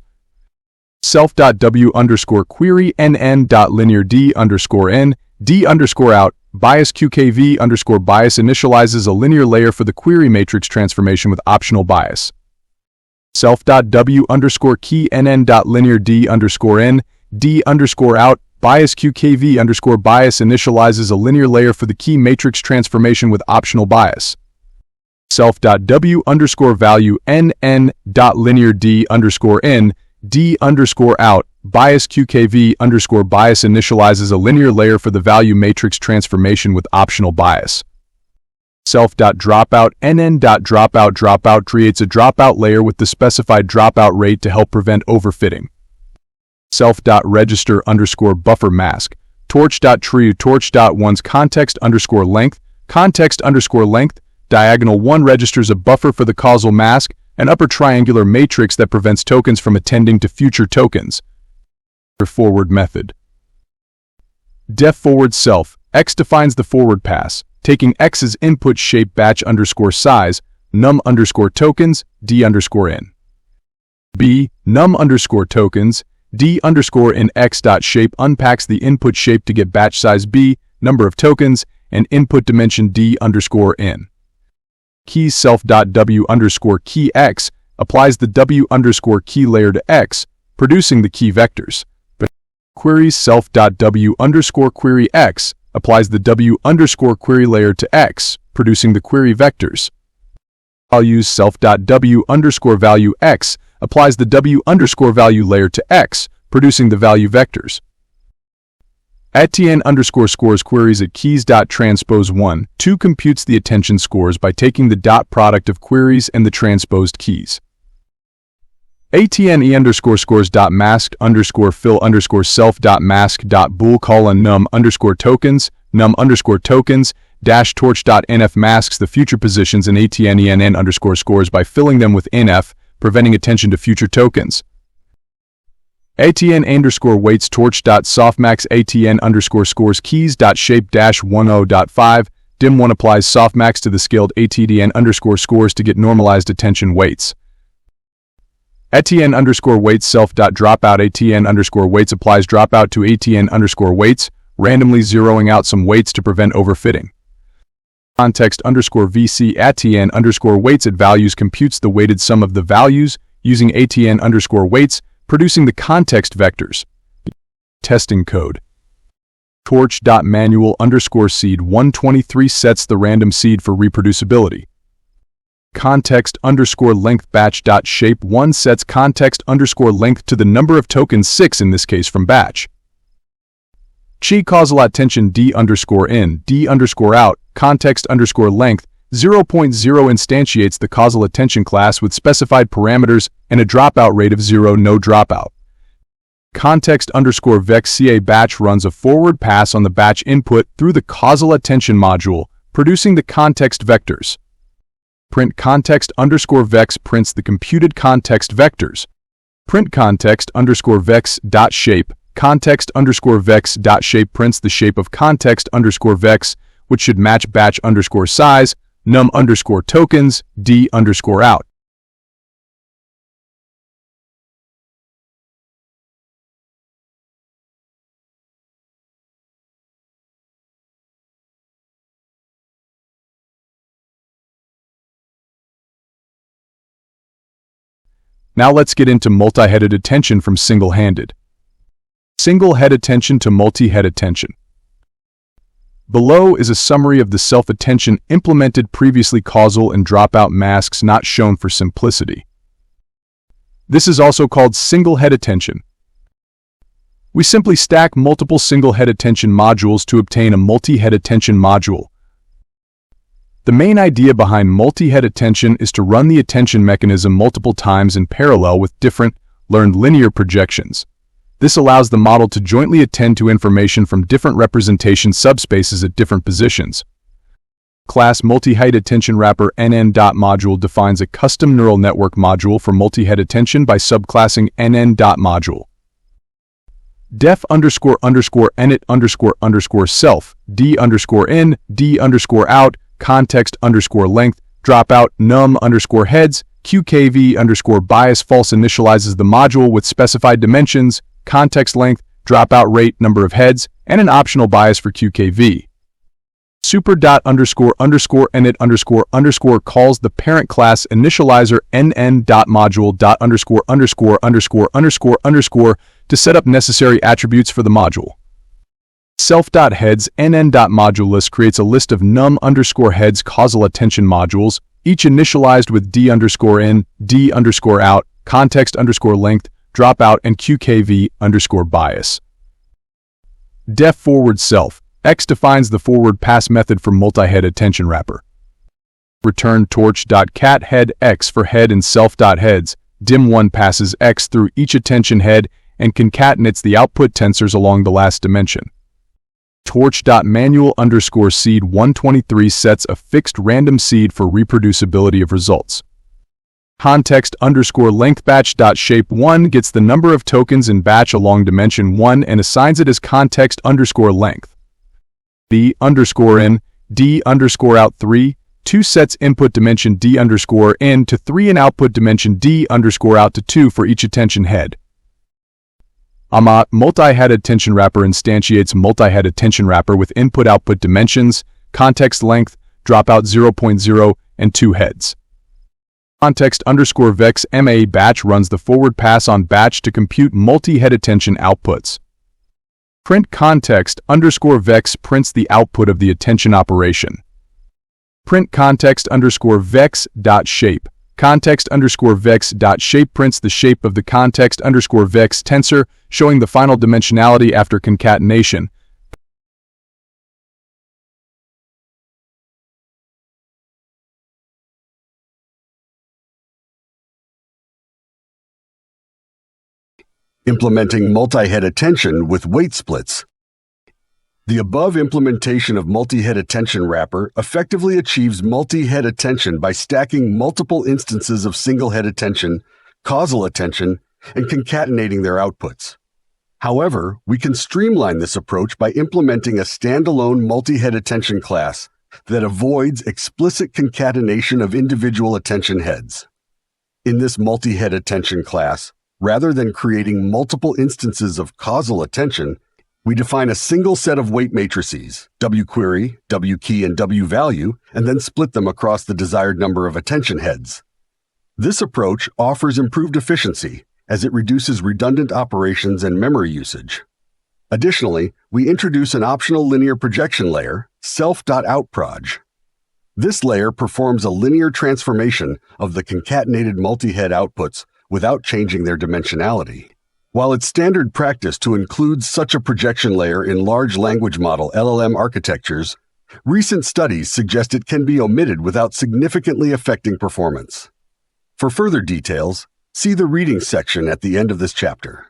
C: Self.w_query nn.linear d_in d_out bias qkv bias initializes a linear layer for the query matrix transformation with optional bias. Self.w_key nn.linear d_in d_out bias qkv bias initializes a linear layer for the key matrix transformation with optional bias. Self.w_value nn.linear d_in d_out bias qkv bias initializes a linear layer for the value matrix transformation with optional bias. Self.dropout nn.dropout creates a dropout layer with the specified dropout rate to help prevent overfitting. Self.register_buffer mask torch.one's context_length diagonal 1 registers a buffer for the causal mask, an upper triangular matrix that prevents tokens from attending to future tokens. Forward method. Def forward self x defines the forward pass, taking x's input shape batch_size num_tokens d_in. B num_tokens d_in x.shape unpacks the input shape to get batch size b, number of tokens, and input dimension d_in. Key self.w_key x applies the w_key layer to x, producing the key vectors. But queries self.w_query x applies the w_query layer to x, producing the query vectors. Values self.w_value x applies the w_value layer to x, producing the value vectors. @tn_scores queries at keys.transpose1 2 computes the attention scores by taking the dot product of queries and the transposed keys. atne_scores.masked_fill_self.mask.bool num_tokens dash torch.nf masks the future positions in atn_scores by filling them with nf, preventing attention to future tokens. atn_waits torch.softmax atn_scores keys.shape-10.5 dim1 applies softmax to the scaled atn_scores to get normalized attention weights. atn_waits self.dropout atn_waits applies dropout to atn_waits, randomly zeroing out some weights to prevent overfitting. Context_vc atn_waits at values computes the weighted sum of the values using atn_waits, producing the context vectors. Testing code. Torch.manual_seed 123 sets the random seed for reproducibility. Context_length batch.shape 1 sets context_length to the number of tokens 6 in this case from batch. Chi causal attention d_in d_out context_length 0.0 instantiates the causal attention class with specified parameters and a dropout rate of 0, no dropout. Context_vex ca batch runs a forward pass on the batch input through the causal attention module, producing the context vectors. Print context_vex prints the computed context vectors. Print context_vex.shape context_vex.shape prints the shape of context_vex, which should match batch_size num_tokens d_out. Now let's get into multi-headed attention from single-handed. Single-head attention to multi-head attention. Below is a summary of the self-attention implemented previously causal and dropout masks not shown for simplicity. This is also called single-head attention. We simply stack multiple single-head attention modules to obtain a multi-head attention module. The main idea behind multi-head attention is to run the attention mechanism multiple times in parallel with different, learned linear projections. This allows the model to jointly attend to information from different representation subspaces at different positions. Class multi-head attention wrapper NN.module defines a custom neural network module for multi-head attention by subclassing NN.module. Def__init__self, D_in, D_out, context_length, dropout, num_heads, QKV_bias false initializes the module with specified dimensions, context length, dropout rate, number of heads, and an optional bias for QKV. Super.__init__ calls the parent class initializer nn.module.____ to set up necessary attributes for the module. Self.heads nn.modulus creates a list of num_heads causal attention modules, each initialized with d_in, d_out, context_length, dropout, and QKV_bias. Def forward self. X defines the forward pass method for multi-head attention wrapper. Return torch.catHead X for head and self.heads. Dim1 passes X through each attention head and concatenates the output tensors along the last dimension. Torch.manual_seed 123 sets a fixed random seed for reproducibility of results. Context_length batch.shape1 gets the number of tokens in batch along dimension 1 and assigns it as context_length. D_in, D_out 3, 2 sets input dimension D_in to 3 and output dimension D_out to 2 for each attention head. Multi-head attention wrapper instantiates multi-head attention wrapper with input-output dimensions, context length, dropout 0.0, and 2 heads. Context_vex MA batch runs the forward pass on batch to compute multi-head attention outputs. Print context_vex prints the output of the attention operation. Print context_vex.shape. Context_vex.shape prints the shape of the context_vex tensor, showing the final dimensionality after concatenation.
A: Implementing multi-head attention with weight splits. The above implementation of multi-head attention wrapper effectively achieves multi-head attention by stacking multiple instances of single-head attention, causal attention, and concatenating their outputs. However, we can streamline this approach by implementing a standalone multi-head attention class that avoids explicit concatenation of individual attention heads. In this multi-head attention class, rather than creating multiple instances of causal attention, we define a single set of weight matrices, wQuery, wKey, and wValue, and then split them across the desired number of attention heads. This approach offers improved efficiency, as it reduces redundant operations and memory usage. Additionally, we introduce an optional linear projection layer, self.outproj. This layer performs a linear transformation of the concatenated multi-head outputs without changing their dimensionality. While it's standard practice to include such a projection layer in large language model LLM architectures, recent studies suggest it can be omitted without significantly affecting performance. For further details, see the reading section at the end of this chapter.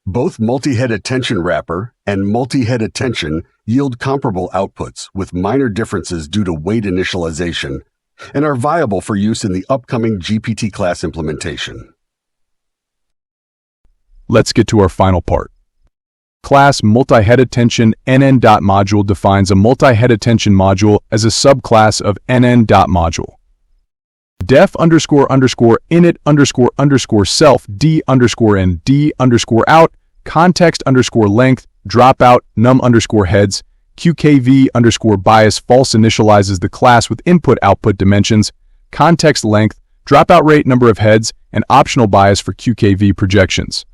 A: Both multi-head attention wrapper and multi-head attention yield comparable outputs with minor differences due to weight initialization and are viable for use in the upcoming GPT class implementation.
C: Let's get to our final part. Class multi-head attention NN.module defines a multi-head attention module as a subclass of NN.module. Def__init_self D_in D_out context_length dropout num_heads QKV_bias false initializes the class with input-output dimensions, context length, dropout rate, number of heads, and optional bias for QKV projections.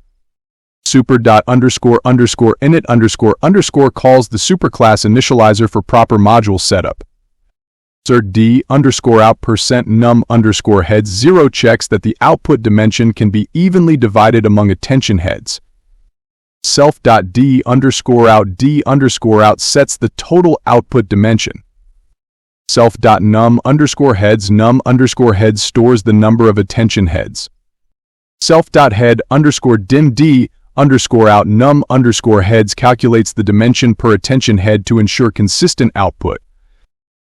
C: Super.__init__ calls the superclass initializer for proper module setup. D_out%num_heads 0 checks that the output dimension can be evenly divided among attention heads. Self.d_out sets the total output dimension. Self.num_heads stores the number of attention heads. Self.head_dim_d_out num_heads calculates the dimension per attention head to ensure consistent output.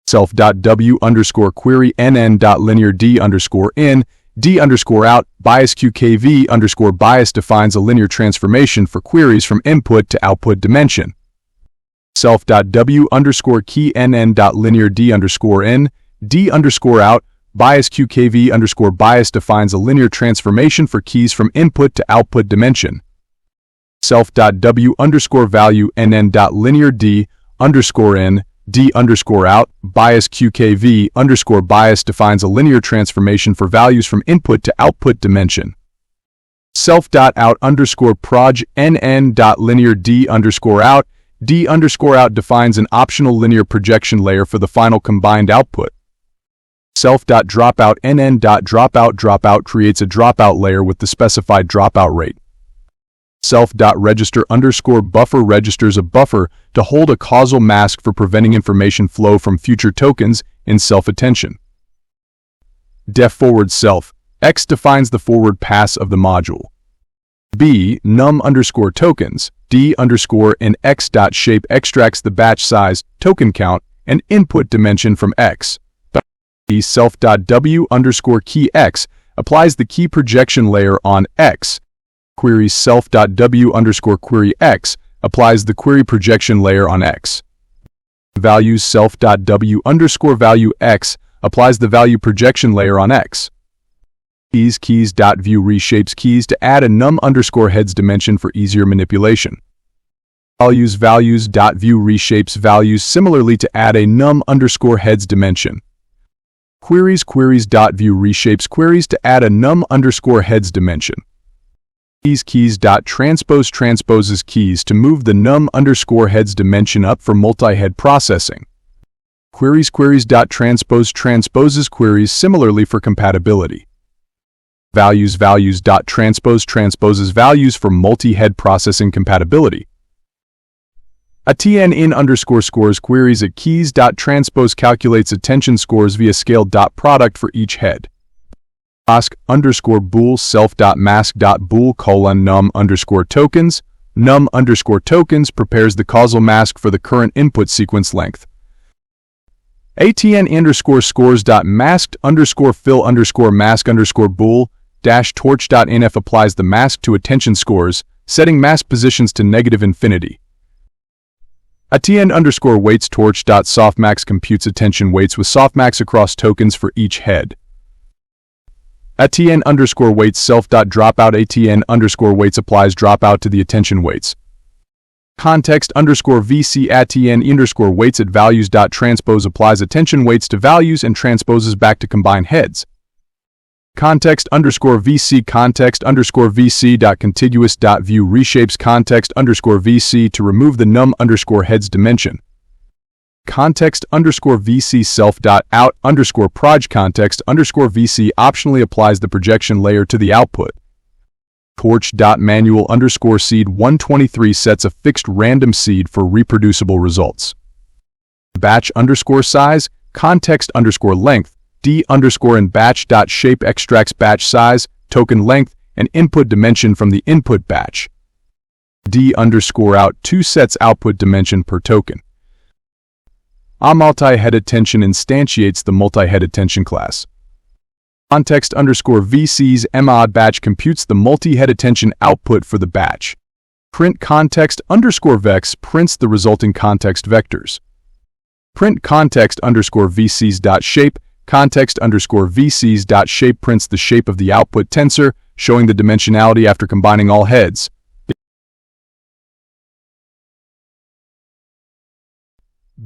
C: Self.w_query nn.linear d_in d_out bias qkv bias defines a linear transformation for queries from input to output dimension. Self.w_key nn.linear d_in d_out bias qkv bias defines a linear transformation for keys from input to output dimension. Self.w_value nn.linear d_in d_out bias qkv bias defines a linear transformation for values from input to output dimension. Self.out_proj nn.linear d_out d_out defines an optional linear projection layer for the final combined output. Self.dropout nn.dropout creates a dropout layer with the specified dropout rate. Self.register_buffer registers a buffer to hold a causal mask for preventing information flow from future tokens in self-attention. Def forward self x defines the forward pass of the module. B num_tokens d_in x.shape extracts the batch size, token count, and input dimension from x. Self.w_key x applies the key projection layer on x. Query self.w_query x applies the query projection layer on x. Values self.w_value x applies the value projection layer on x. Keys.view reshapes keys to add a num_heads dimension for easier manipulation. Values.view reshapes values similarly to add a num_heads dimension. Queries.view reshapes queries to add a num_heads dimension. Transposes keys to move the num_heads dimension up for multi-head processing. Transposes queries similarly for compatibility. Transposes values for multi-head processing compatibility. A tn_scores queries at keys.transpose calculates attention scores via scale.product for each head. Mask_bool self.mask.bool num_tokens num_tokens prepares the causal mask for the current input sequence length. atn_scores.mask_fill_mask_bool-torch.nf applies the mask to attention scores, setting mask positions to -infinity. atn_weights torch.softmax computes attention weights with softmax across tokens for each head. atn_weights self.dropout atn_weights applies dropout to the attention weights. Context_vc atn_weights at values.transpose applies attention weights to values and transposes back to combine heads. Context_vc context_vc.contiguous.view reshapes context_vc to remove the num_heads dimension. Context_vc self.out_proj context_vc optionally applies the projection layer to the output. Torch.manual_seed 123 sets a fixed random seed for reproducible results. Batch_size context_length d_in batch.shape extracts batch size, token length, and input dimension from the input batch. D_out 2 sets output dimension per token. A multi-head attention instantiates the multi-head attention class. Context_vc's mod batch computes the multi-head attention output for the batch. Print context_vex prints the resulting context vectors. Print context_vc's.shape context_vc's.shape prints the shape of the output tensor, showing the dimensionality after combining all heads.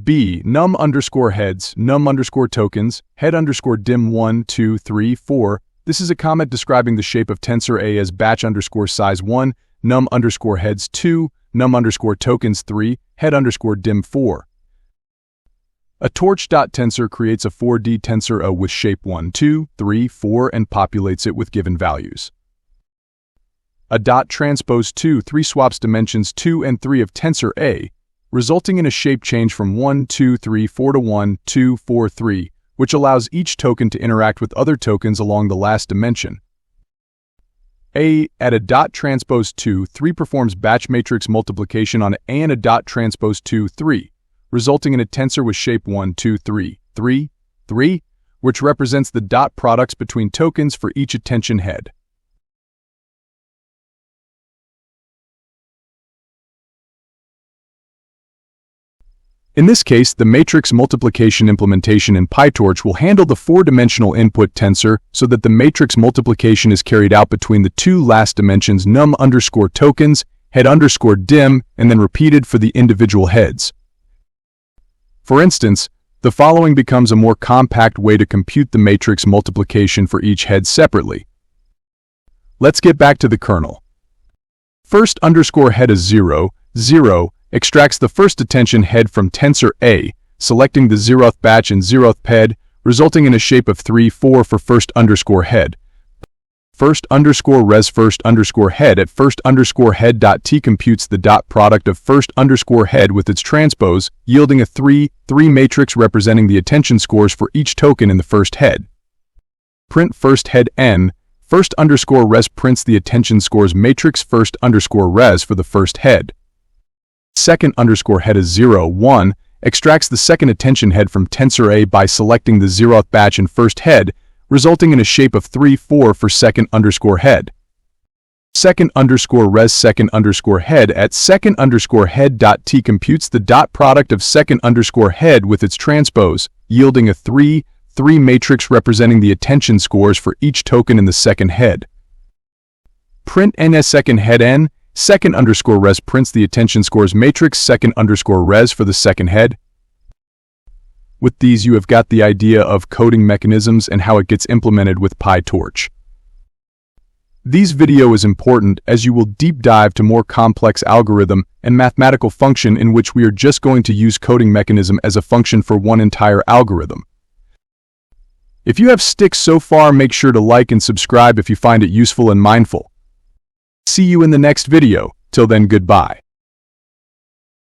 C: B num_heads num_tokens head_dim 1 2 3 4 This is a comment describing the shape of tensor A as batch underscore size 1, num underscore heads 2, num underscore tokens 3, head underscore dim 4. A torch.tensor creates a 4D tensor A with shape 1, 2, 3, 4 and populates it with given values. A dot transpose 2, 3 swaps dimensions 2 and 3 of tensor A, resulting in a shape change from 1, 2, 3, 4 to 1, 2, 4, 3, which allows each token to interact with other tokens along the last dimension. A at a dot transpose 2, 3 performs batch matrix multiplication on A and a dot transpose 2, 3, resulting in a tensor with shape 1, 2, 3, 3, 3, which represents the dot products between tokens for each attention head. In this case, the matrix multiplication implementation in PyTorch will handle the four-dimensional input tensor so that the matrix multiplication is carried out between the two last dimensions num underscore tokens, head underscore dim, and then repeated for the individual heads. For instance, the following becomes a more compact way to compute the matrix multiplication for each head separately. Let's get back to the kernel. First underscore head is 0, 0, extracts the first attention head from tensor A, selecting the 0th batch and 0th head, resulting in a shape of 3, 4 for first underscore head. First underscore res first underscore head at first underscore head dot t computes the dot product of first underscore head with its transpose, yielding a 3, 3 matrix representing the attention scores for each token in the first head. Print first head n, first underscore res prints the attention scores matrix first underscore res for the first head. Second underscore head is 0, 1, extracts the second attention head from tensor A by selecting the 0th batch and first head, resulting in a shape of 3, 4 for second underscore head. Second underscore res second underscore head at second underscore head dot t computes the dot product of second underscore head with its transpose, yielding a 3, 3 matrix representing the attention scores for each token in the second head. Print ns second head n, second underscore res prints the attention scores matrix second underscore res for the second head. With these, you have got the idea of coding mechanisms and how it gets implemented with PyTorch. This video is important as you will deep dive to more complex algorithm and mathematical function in which we are just going to use coding mechanism as a function for one entire algorithm. If you have stuck so far, make sure to like and subscribe if you find it useful and mindful. See you in the next video. Till then, goodbye.